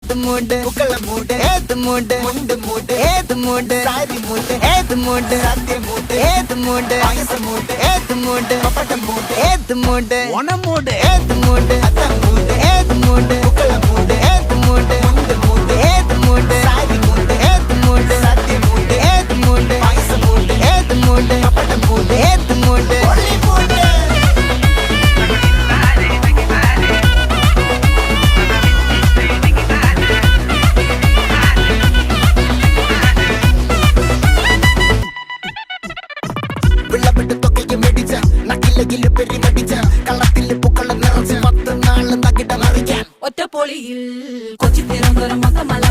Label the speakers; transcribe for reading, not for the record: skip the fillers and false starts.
Speaker 1: ഏത് മൂട് പുക്കള മൂട് ഏത് മൂട് മുണ്ട് മൂട് ഏത് മൂട് സാരി മൂട് ഏത് മൂട് സദ്യ മൂട് ഏത് മൂട് പായസ മൂട് ഏത് മൂട് പപ്പടം മൂട് ഏത് മൂട് ഓണം മൂട് ഏത് മൂട് അത്തം മൂട് ഏത് മൂട് പുക്കള മൂട് ഏത് മൂട് മുണ്ട് മൂട് ഏത് മൂട് സാരി മൂട് ഏത് മൂട് സദ്യ മൂട് ഏത് മൂട് പായസ മൂട് ഏത് മൂട് പപ്പടം മൂട് ഏത് മൂട് ഒളി മൂട്
Speaker 2: ഒറ്റപ്പൊളിയിൽ കൊച്ചി തിരുവനന്തപുരം മൊത്തമല